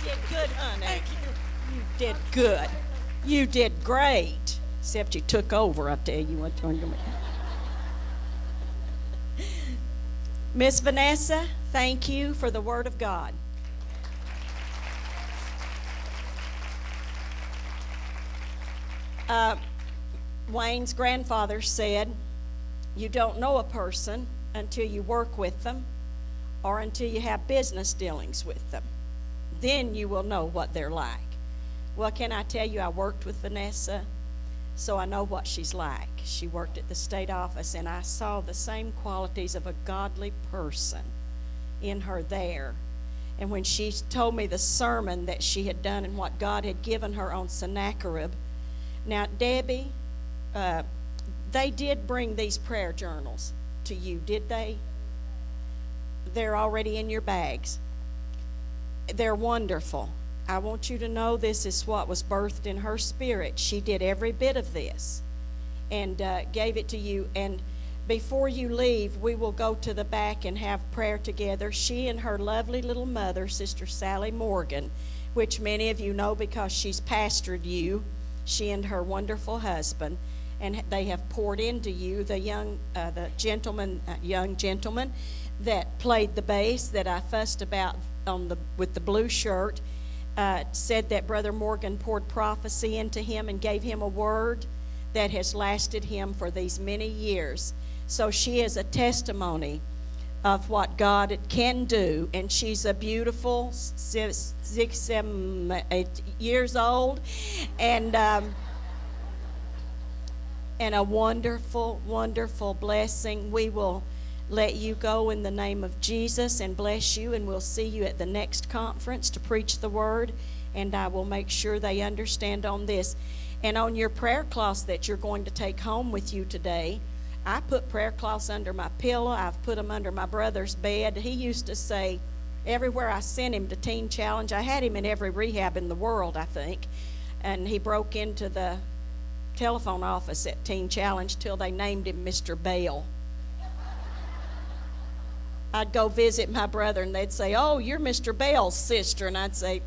did good, honey. Thank you. You did good. You did great. Except you took over, I tell you what. Miss Vanessa, thank you for the Word of God. Wayne's grandfather said, you don't know a person until you work with them or until you have business dealings with them. Then you will know what they're like. Well, can I tell you, I worked with Vanessa, so I know what she's like. She worked at the state office, and I saw the same qualities of a godly person in her there. And when she told me the sermon that she had done and what God had given her on Sennacherib, now, Debbie, they did bring these prayer journals to you, did they? They're already in your bags. They're wonderful. I want you to know this is what was birthed in her spirit. She did every bit of this and gave it to you. And before you leave, we will go to the back and have prayer together. She and her lovely little mother, Sister Sally Morgan, which many of you know because she's pastored you, she and her wonderful husband, and they have poured into you. The young gentleman that played the bass that I fussed about with the blue shirt, said that Brother Morgan poured prophecy into him and gave him a word that has lasted him for these many years. So she is a testimony of what God can do, and she's a beautiful 6, 7, 8 years old, and a wonderful, wonderful blessing. We will let you go in the name of Jesus and bless you, and we'll see you at the next conference to preach the word, and I will make sure they understand on this. And on your prayer cloths that you're going to take home with you today, I put prayer cloths under my pillow. I've put them under my brother's bed. He used to say, everywhere I sent him to Teen Challenge, I had him in every rehab in the world, I think, and he broke into the telephone office at Teen Challenge till they named him Mr. Bale. I'd go visit my brother, and they'd say, oh, you're Mr. Bale's sister, and I'd say,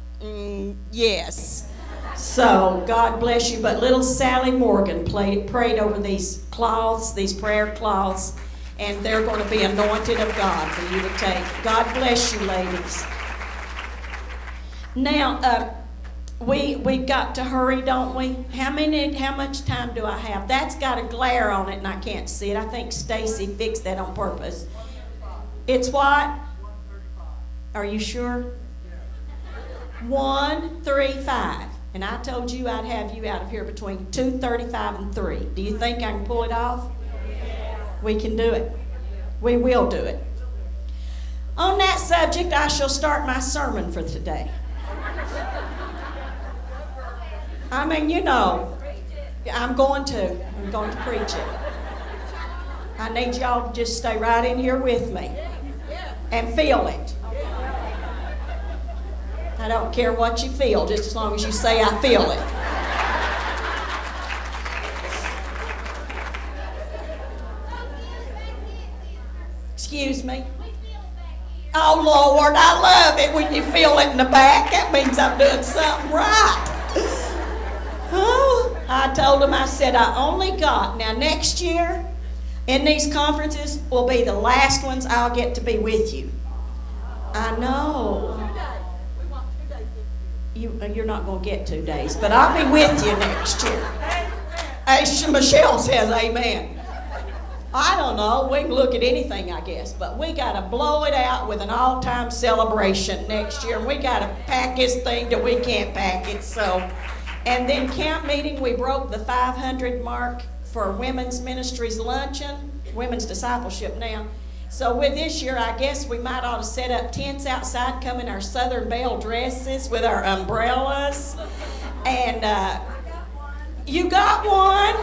yes. So God bless you. But little Sally Morgan prayed over these cloths, these prayer cloths, and they're going to be anointed of God for you to take. God bless you, ladies. Now, we've got to hurry, don't we? How much time do I have? That's got a glare on it, and I can't see it. I think Stacy fixed that on purpose. It's what? Are you sure? 1:35. And I told you I'd have you out of here between 2:35 and 3. Do you think I can pull it off? We can do it. We will do it. On that subject, I shall start my sermon for today. I mean, you know, I'm going to preach it. I need y'all to just stay right in here with me and feel it. I don't care what you feel, just as long as you say, I feel it. Excuse me? Oh, Lord, I love it when you feel it in the back. That means I'm doing something right. Oh, I told him, I said, I only got, now next year, in these conferences will be the last ones I'll get to be with you. I know. You're not going to get 2 days, but I'll be with you next year. Michelle says amen. I don't know. We can look at anything, I guess, but we got to blow it out with an all-time celebration next year. We got to pack this thing till we can't pack it. So, and then camp meeting, we broke the 500 mark for women's ministries luncheon, women's discipleship now. So with this year, I guess we might ought to set up tents outside, come in our Southern Belle dresses with our umbrellas. And you got one?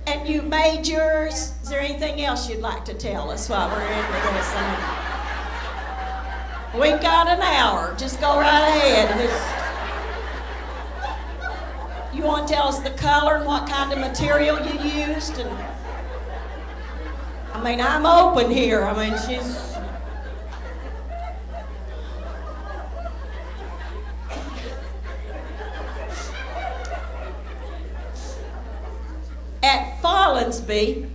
And you made yours? Is there anything else you'd like to tell us while we're into this? We've got an hour. Just go right ahead. You want to tell us the color and what kind of material you used? And I mean, I'm open here. I mean, Follansbee,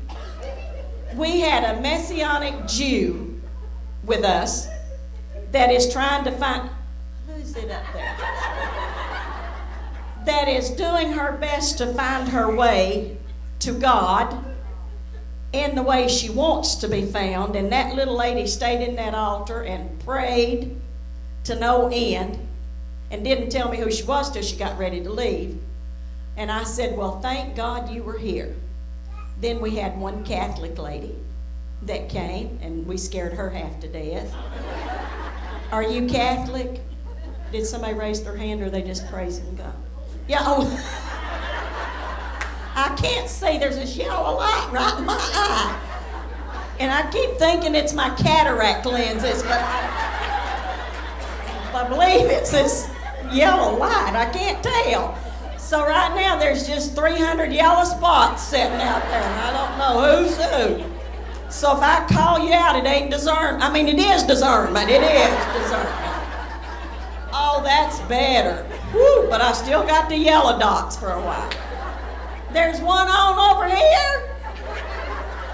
we had a Messianic Jew with us that is trying to find, who's it up there? That is doing her best to find her way to God in the way she wants to be found. And that little lady stayed in that altar and prayed to no end and didn't tell me who she was till she got ready to leave. And I said, well, thank God you were here. Then we had one Catholic lady that came, and we scared her half to death. Are you Catholic? Did somebody raise their hand, or are they just praising God? Yeah. Oh. I can't see. There's this yellow light right in my eye. And I keep thinking it's my cataract lenses, but I believe it's this yellow light. I can't tell. So right now there's just 300 yellow spots sitting out there, and I don't know who's who. So if I call you out, it ain't discernment. I mean, it is discernment. It is discernment. Oh, that's better. Whew, but I still got the yellow dots for a while. There's one on over here.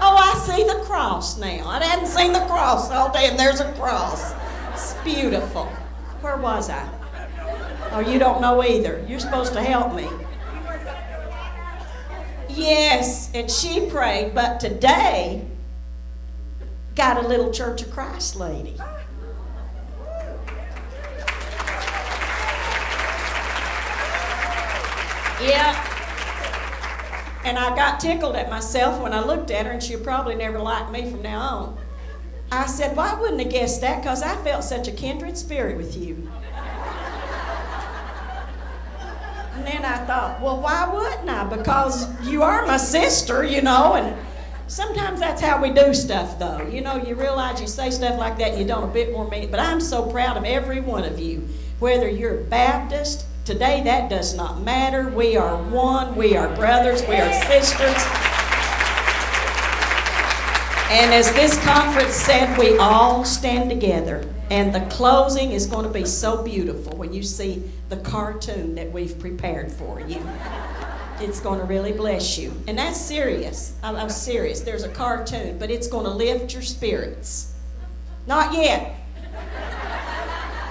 Oh, I see the cross now. I hadn't seen the cross all day, and there's a cross. It's beautiful. Where was I? Oh, you don't know either. You're supposed to help me. Yes, and she prayed, but today got a little Church of Christ lady. Yeah. And I got tickled at myself when I looked at her, and she'll probably never like me from now on. I said, well, I wouldn't have guessed that, because I felt such a kindred spirit with you. And then I thought, well, why wouldn't I? Because you are my sister, you know, and sometimes that's how we do stuff, though. You know, you realize you say stuff like that, and you don't a bit more mean. But I'm so proud of every one of you, whether you're Baptist. Today, that does not matter. We are one. We are brothers. We are sisters. And as this conference said, we all stand together. And the closing is going to be so beautiful when you see the cartoon that we've prepared for you. It's going to really bless you. And that's serious. I'm serious. There's a cartoon, but it's going to lift your spirits. Not yet.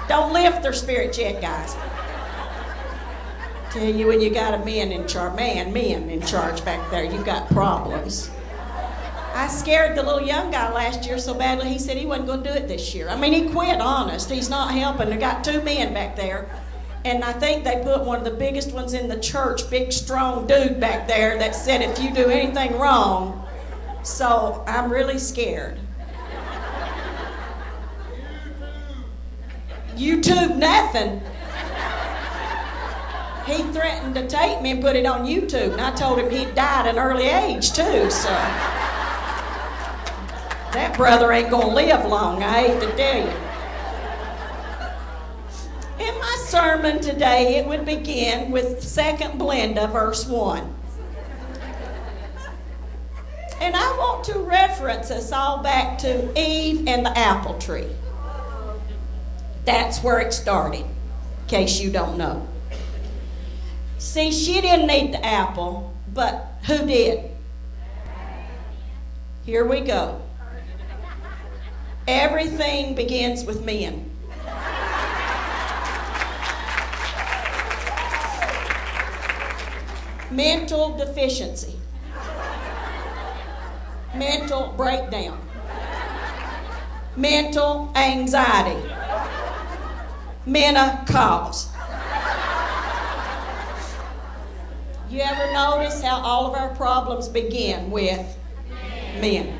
Don't lift their spirits yet, guys. Tell you, when you got a men in charge back there, you've got problems. I scared the little young guy last year so badly, he said he wasn't going to do it this year. I mean, he quit, honest. He's not helping. They got two men back there, and I think they put one of the biggest ones in the church, big, strong dude back there that said if you do anything wrong. So I'm really scared. YouTube nothing. He threatened to take me and put it on YouTube, and I told him he'd died at an early age too, so that brother ain't gonna live long, I hate to tell you. In my sermon today, it would begin with 2nd Blenda, verse 1. And I want to reference us all back to Eve and the apple tree. That's where it started, in case you don't know. See, she didn't eat the apple, but who did? Here we go. Everything begins with men. Mental deficiency. Mental breakdown. Mental anxiety. Menopause. You ever notice how all of our problems begin with men?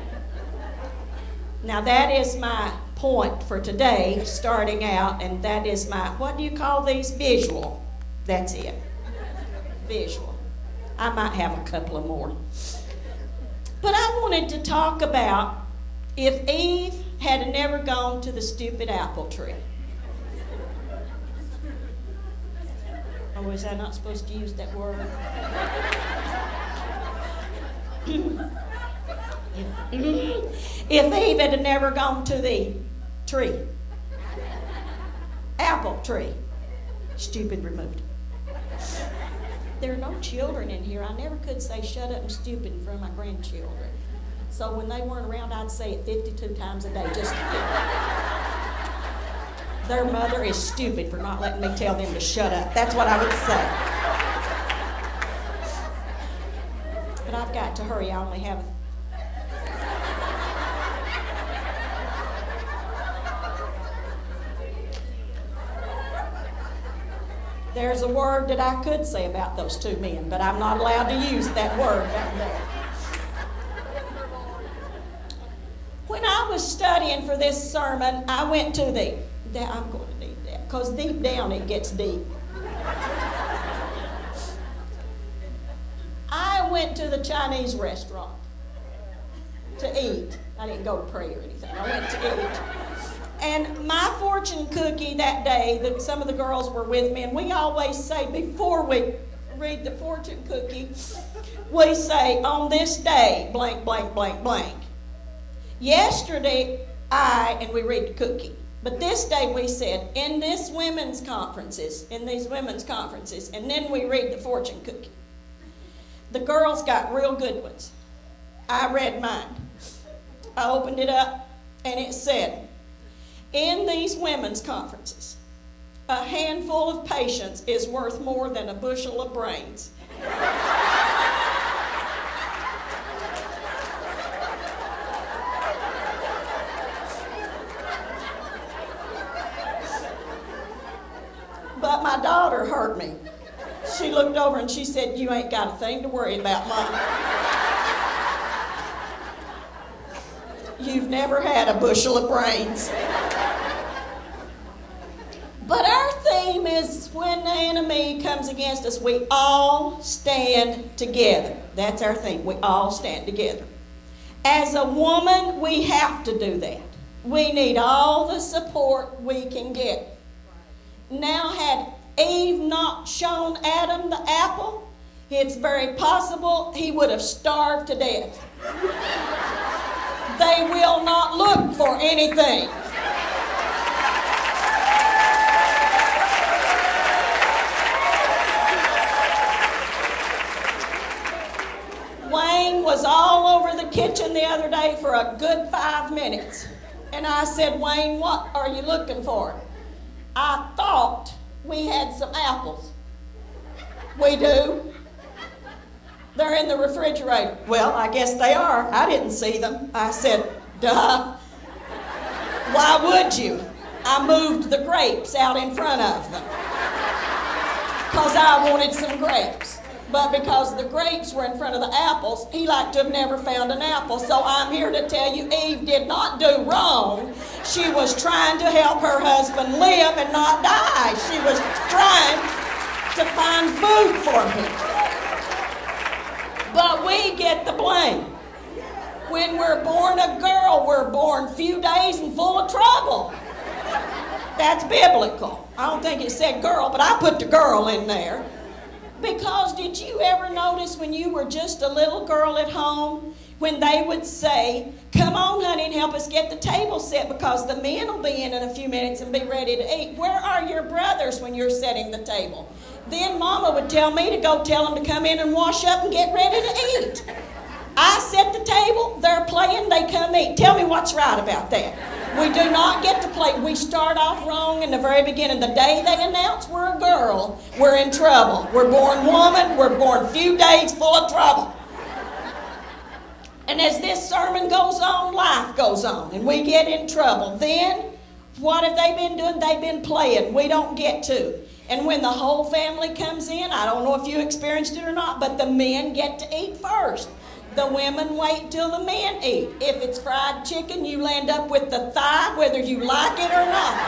Now that is my point for today, starting out, and that is my, what do you call these? Visual. That's it. Visual. I might have a couple of more. But I wanted to talk about if Eve had never gone to the stupid apple tree. Oh, was I not supposed to use that word? If Eve had never gone to the tree, apple tree, stupid removed. There are no children in here. I never could say shut up and stupid in front of my grandchildren. So when they weren't around, I'd say it 52 times a day just to their mother is stupid for not letting me tell them to shut up. That's what I would say. But I've got to hurry. I only have There's a word that I could say about those two men, but I'm not allowed to use that word down there. When I was studying for this sermon, I went to I'm going to need that, because deep down it gets deep. I went to the Chinese restaurant to eat. I didn't go to pray or anything. I went to eat. And my fortune cookie that day, that some of the girls were with me, and we always say before we read the fortune cookie, we say, on this day, blank, blank, blank, blank. Yesterday, and we read the cookie. But this day we said, in these women's conferences, and then we read the fortune cookie. The girls got real good ones. I read mine. I opened it up, and it said, in these women's conferences, a handful of patience is worth more than a bushel of brains. But my daughter heard me. She looked over and she said, you ain't got a thing to worry about, Mom. You've never had a bushel of brains. But our theme is when the enemy comes against us, we all stand together. That's our theme. We all stand together. As a woman, we have to do that. We need all the support we can get. Now, had Eve not shown Adam the apple, it's very possible he would have starved to death. They will not look for anything. Wayne was all over the kitchen the other day for a good 5 minutes. And I said, Wayne, what are you looking for? I thought we had some apples. We do. They're in the refrigerator. Well, I guess they are. I didn't see them. I said, duh. Why would you? I moved the grapes out in front of them because I wanted some grapes. But because the grapes were in front of the apples, he liked to have never found an apple. So I'm here to tell you, Eve did not do wrong. She was trying to help her husband live and not die. She was trying to find food for him. But we get the blame. When we're born a girl, we're born few days and full of trouble. That's biblical. I don't think it said girl, but I put the girl in there. Because did you ever notice when you were just a little girl at home, when they would say, come on, honey, and help us get the table set because the men will be in a few minutes and be ready to eat. Where are your brothers when you're setting the table? Then Mama would tell me to go tell them to come in and wash up and get ready to eat. I set the table, they're playing, they come eat. Tell me what's right about that. We do not get to play. We start off wrong in the very beginning. The day they announce we're a girl, we're in trouble. We're born woman, we're born few days full of trouble. And as this sermon goes on, life goes on, and we get in trouble. Then, what have they been doing? They've been playing. We don't get to. And when the whole family comes in, I don't know if you experienced it or not, but the men get to eat first. The women wait till the men eat. If it's fried chicken, you land up with the thigh, whether you like it or not.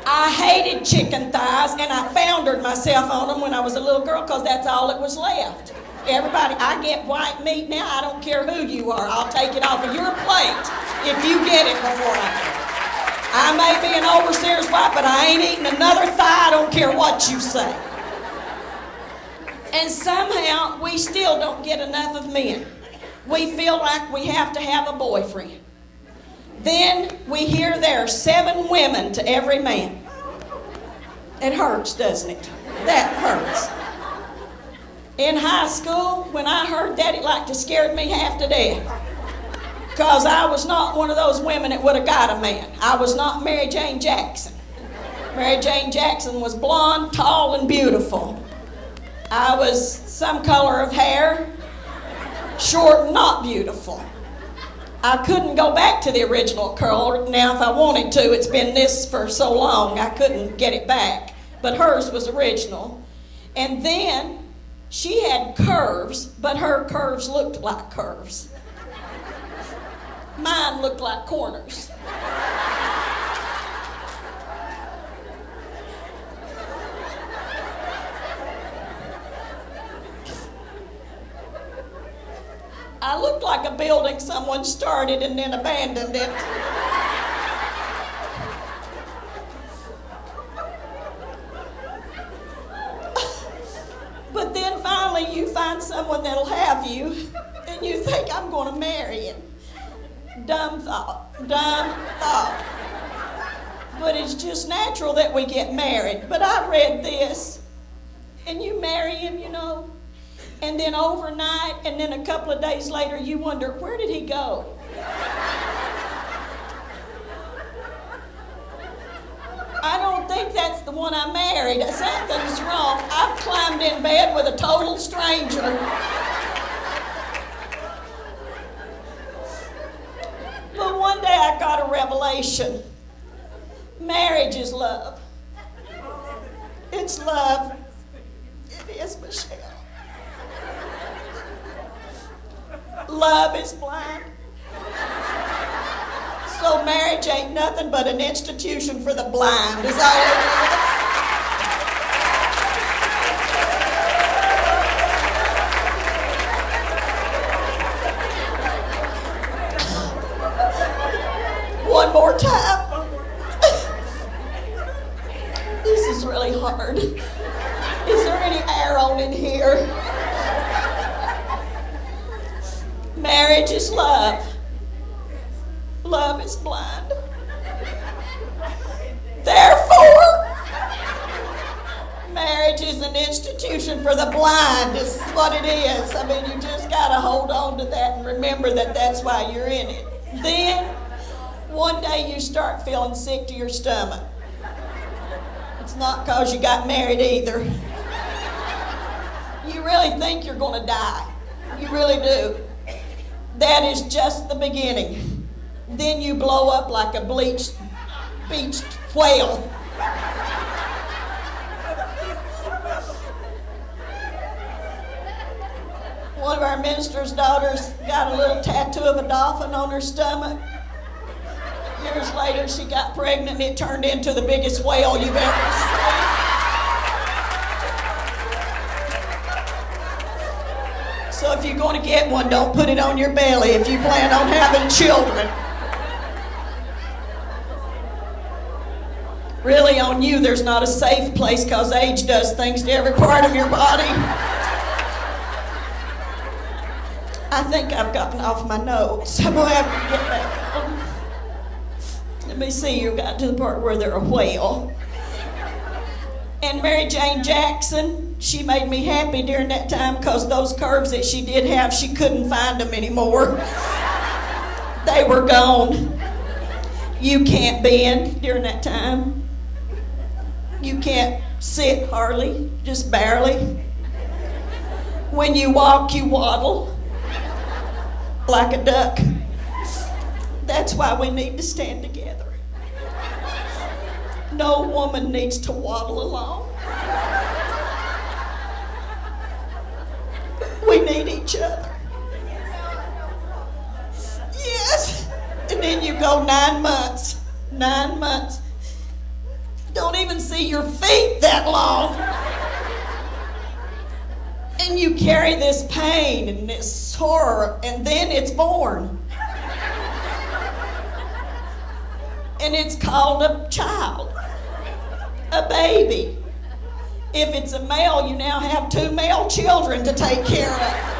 I hated chicken thighs, and I foundered myself on them when I was a little girl because that's all that was left. Everybody, I get white meat now. I don't care who you are. I'll take it off of your plate if you get it before I do. I may be an overseer's wife, but I ain't eating another thigh. I don't care what you say. And somehow we still don't get enough of men. We feel like we have to have a boyfriend. Then we hear there are 7 women to every man. It hurts, doesn't it? That hurts. In high school, when I heard that, it like to scared me half to death. Because I was not one of those women that would have got a man. I was not Mary Jane Jackson. Mary Jane Jackson was blonde, tall, and beautiful. I was some color of hair, short and not beautiful. I couldn't go back to the original curl. Now, if I wanted to, it's been this for so long, I couldn't get it back. But hers was original. And then she had curves, but her curves looked like curves. Mine looked like corners. I looked like a building someone started and then abandoned it. But then finally you find someone that'll have you and you think, I'm going to marry him. Dumb thought. But it's just natural that we get married. But I read this, and you marry him, you know, and then overnight, and then a couple of days later, you wonder, where did he go? I don't think that's the one I married. Something's wrong. I've climbed in bed with a total stranger. But one day I got a revelation. Marriage is love. It's love. It is, Michelle. Love is blind. So marriage ain't nothing but an institution for the blind, is all it is. One more time. This is really hard. Is there any air on in here? Marriage is love. Love is blind. Therefore, marriage is an institution for the blind. This is what it is. I mean, you just got to hold on to that and remember that that's why you're in it. Then, one day you start feeling sick to your stomach. It's not because you got married either. You really think you're going to die. You really do. That is just the beginning. Then you blow up like a beached whale. One of our minister's daughters got a little tattoo of a dolphin on her stomach. Years later, she got pregnant and it turned into the biggest whale you've ever seen. So if you're going to get one, don't put it on your belly if you plan on having children. Really, on you, there's not a safe place because age does things to every part of your body. I think I've gotten off my notes. I'm going to have to get back on. Let me see, you got to the part where they're a whale. And Mary Jane Jackson, she made me happy during that time because those curves that she did have, she couldn't find them anymore. They were gone. You can't bend during that time. You can't sit hardly, just barely. When you walk, you waddle like a duck. That's why we need to stand together. No woman needs to waddle alone. We need each other. Yes. And then you go 9 months. 9 months. Don't even see your feet that long. And you carry this pain and this horror, and then it's born. And it's called a child, a baby. If it's a male, you now have 2 male children to take care of.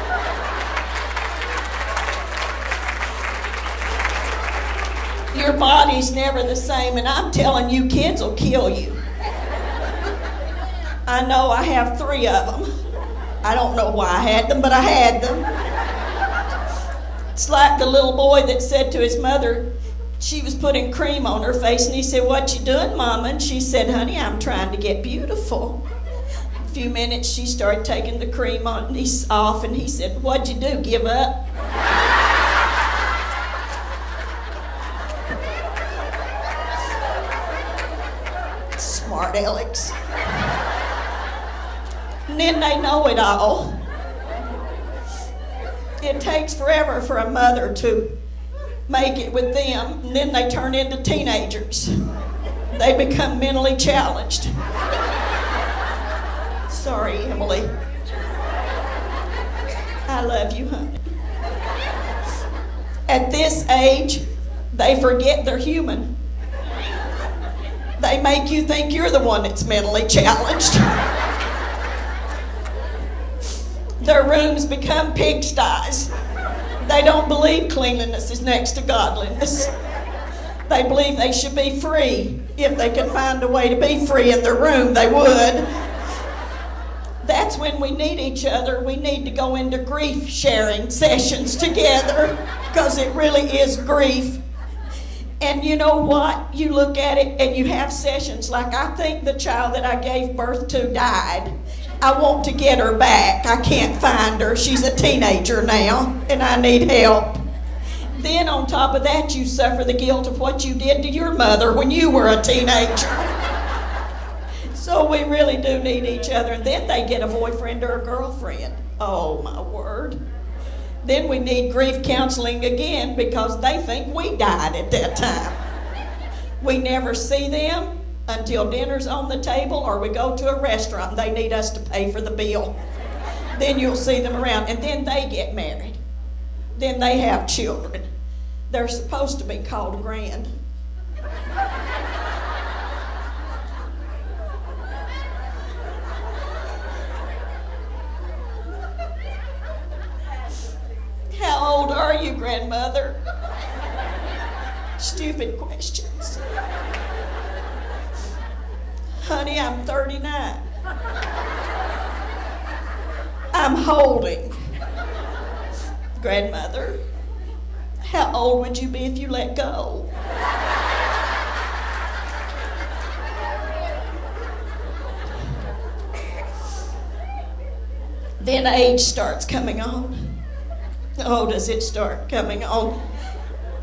Your body's never the same, and I'm telling you, kids will kill you. I know I have 3 of them. I don't know why I had them, but I had them. It's like the little boy that said to his mother, she was putting cream on her face, and he said, "What you doing, Mama?" And she said, "Honey, I'm trying to get beautiful." A few minutes, she started taking the cream off, and he said, "What'd you do, give up?" Smart Alex. And then they know it all. It takes forever for a mother to make it with them, and then they turn into teenagers. They become mentally challenged. Sorry, Emily. I love you, honey. At this age, they forget they're human. They make you think you're the one that's mentally challenged. Their rooms become pigsties. They don't believe cleanliness is next to godliness. They believe they should be free. If they could find a way to be free in their room, they would. That's when we need each other. We need to go into grief sharing sessions together, because it really is grief. And you know what? You look at it and you have sessions like, I think the child that I gave birth to died. I want to get her back. I can't find her. She's a teenager now, and I need help. Then on top of that, you suffer the guilt of what you did to your mother when you were a teenager. So we really do need each other. And then they get a boyfriend or a girlfriend. Oh, my word. Then we need grief counseling again, because they think we died at that time. We never see them until dinner's on the table, or we go to a restaurant and they need us to pay for the bill. Then you'll see them around, and then they get married. Then they have children. They're supposed to be called grand. How old are you, grandmother? Stupid questions. Honey, I'm 39. I'm holding. Grandmother, how old would you be if you let go? Then age starts coming on. Oh, does it start coming on?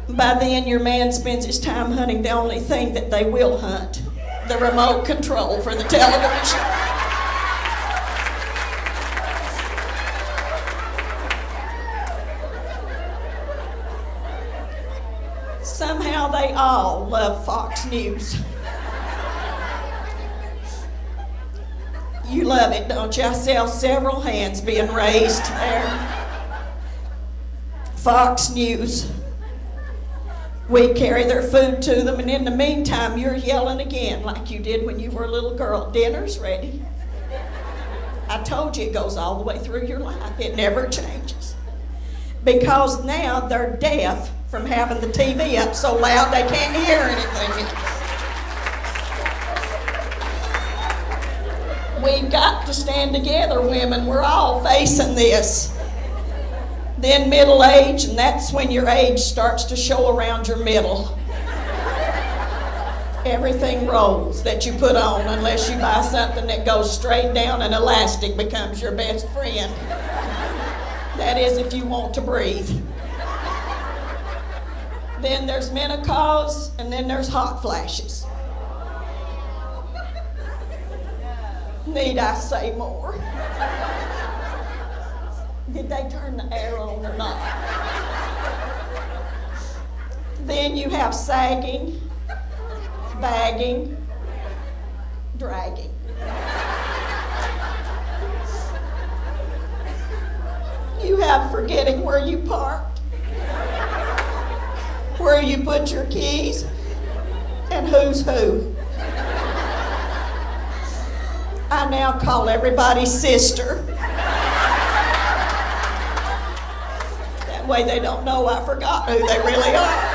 By then, your man spends his time hunting the only thing that they will hunt: the remote control for the television. Somehow they all love Fox News. You love it, don't you? I saw several hands being raised there. Fox News. We carry their food to them, and in the meantime, you're yelling again like you did when you were a little girl. Dinner's ready. I told you it goes all the way through your life. It never changes. Because now they're deaf from having the TV up so loud they can't hear anything. We've got to stand together, women. We're all facing this. Then middle age, and that's when your age starts to show around your middle. Everything rolls that you put on, unless you buy something that goes straight down and elastic becomes your best friend. That is if you want to breathe. Then there's menopause, and then there's hot flashes. Need I say more? Did they turn the air on or not? Then you have sagging, bagging, dragging. You have forgetting where you parked, where you put your keys, and who's who. I now call everybody sister. That way they don't know I forgot who they really are.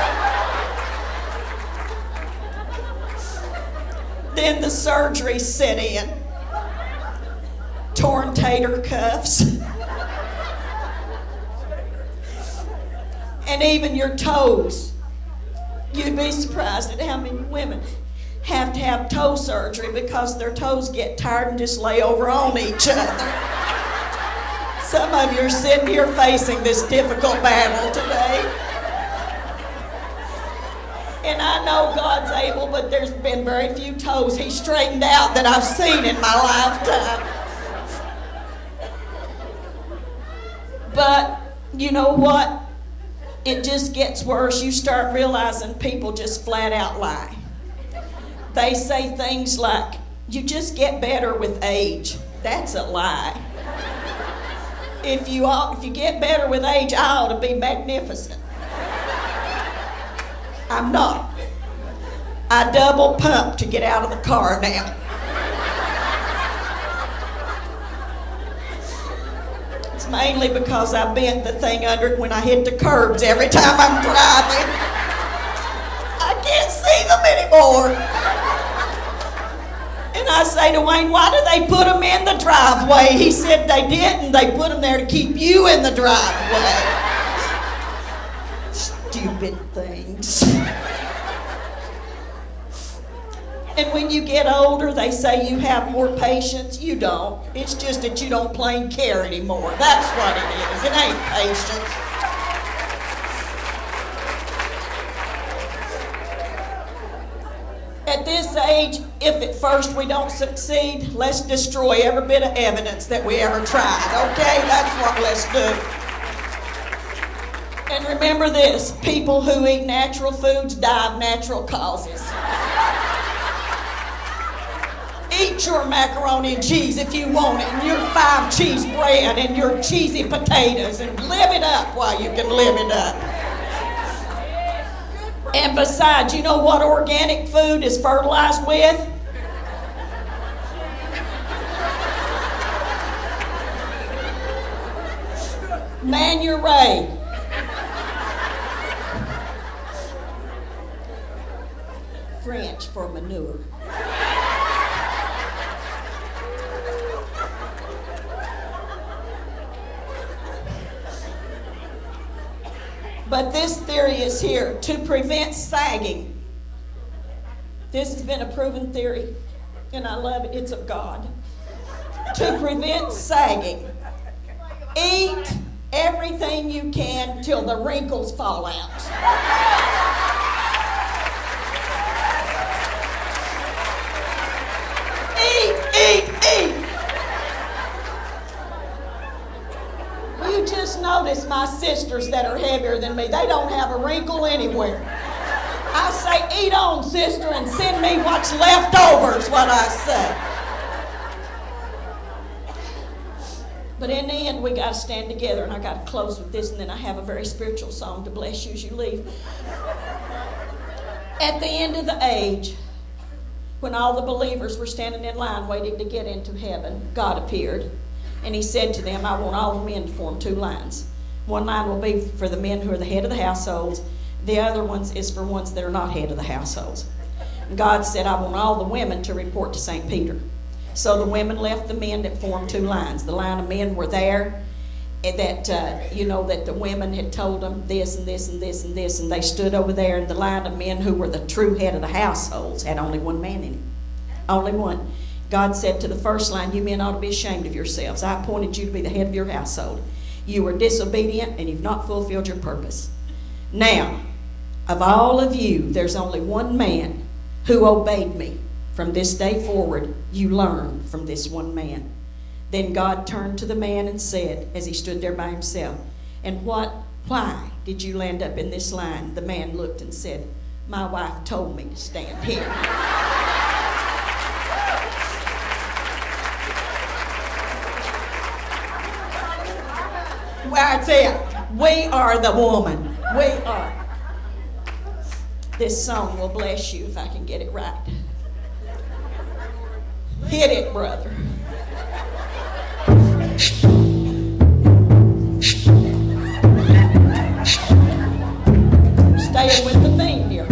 Then the surgeries set in. torn tater cuffs, and even your toes. You'd be surprised at how many women have to have toe surgery because their toes get tired and just lay over on each other. Some of you are sitting here facing this difficult battle today. And I know God's able, but there's been very few toes He straightened out that I've seen in my lifetime. But you know what? It just gets worse. You start realizing people just flat out lie. They say things like, you just get better with age. That's a lie. If you get better with age, I ought to be magnificent. I'm not. I double pump to get out of the car now. It's mainly because I bent the thing under it when I hit the curbs every time I'm driving. I can't see them anymore. And I say to Wayne, why do they put them in the driveway? He said they didn't. They put them there to keep you in the driveway. Stupid things. And when you get older, they say you have more patience. You don't. It's just that you don't plain care anymore. That's what it is. It ain't patience. At this age, if at first we don't succeed, let's destroy every bit of evidence that we ever tried. Okay? That's what let's do. And remember this, people who eat natural foods die of natural causes. Eat your macaroni and cheese if you want it, and your 5 cheese bread and your cheesy potatoes, and live it up while you can live it up. And besides, you know what organic food is fertilized with? Manure. French for manure. But this theory is here to prevent sagging. This has been a proven theory, and I love it. It's of God. To prevent sagging, eat everything you can till the wrinkles fall out. Eat. You just notice my sisters that are heavier than me. They don't have a wrinkle anywhere. I say, eat on, sister, and send me what's left over is what I say. But in the end, we got to stand together, and I got to close with this, and then I have a very spiritual song to bless you as you leave. At the end of the age, when all the believers were standing in line waiting to get into heaven, God appeared. And He said to them, I want all the men to form 2 lines. One line will be for the men who are the head of the households. The other ones is for ones that are not head of the households. And God said, I want all the women to report to St. Peter. So the women left the men that formed 2 lines. The line of men were there, and that, that the women had told them this and this and this and this, and they stood over there, and the line of men who were the true head of the households had only 1 man in it. Only one. God said to the first line, you men ought to be ashamed of yourselves. I appointed you to be the head of your household. You were disobedient, and you've not fulfilled your purpose. Now, of all of you, there's only 1 man who obeyed me. From this day forward, you learn from this 1 man. Then God turned to the man and said, as he stood there by himself, and why did you land up in this line? The man looked and said, my wife told me to stand here. That's it. We are the woman. We are. This song will bless you if I can get it right. Hit it, brother. Staying with the theme here.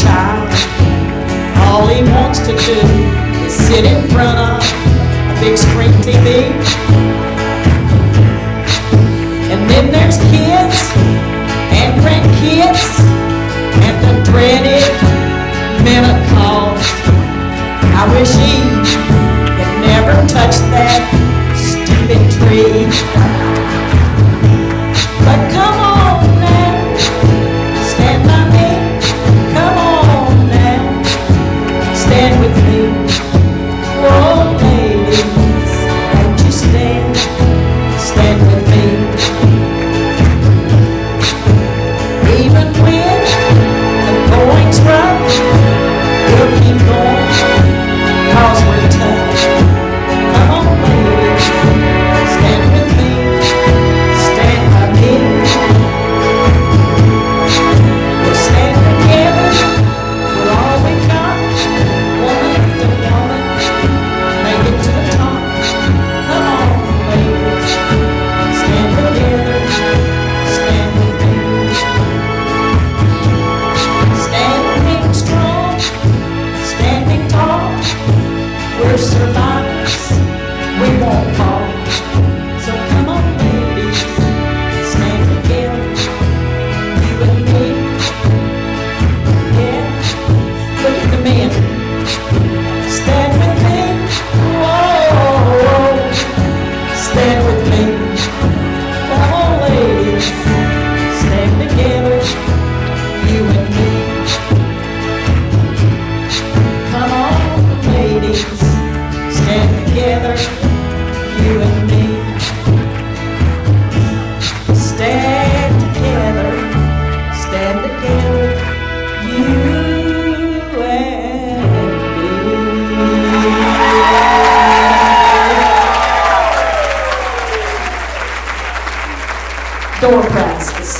child, all he wants to do is sit in front of a big screen TV. And then there's kids and grandkids and the dreaded menopause. I wish he had never touched that stupid tree. But come on now, stand by me. Come on now, stand with me. Oh ladies, won't you stand with me. Even when the going's rough, we'll keep going, 'cause we're tough. Come on ladies, stand with me, stand by me. We'll stand together with all we got, woman to woman, make it to the top. Come on ladies, stand together, stand with me. Standing strong, standing tall, we're survivors, we won't fall. So come on ladies, stand together, you and me. Yeah, look at the men, stand with me. Whoa, stand with me. Come on ladies, stand together, you and me. Come on ladies, stand together, you and me. Stand together, you and me. Door prizes.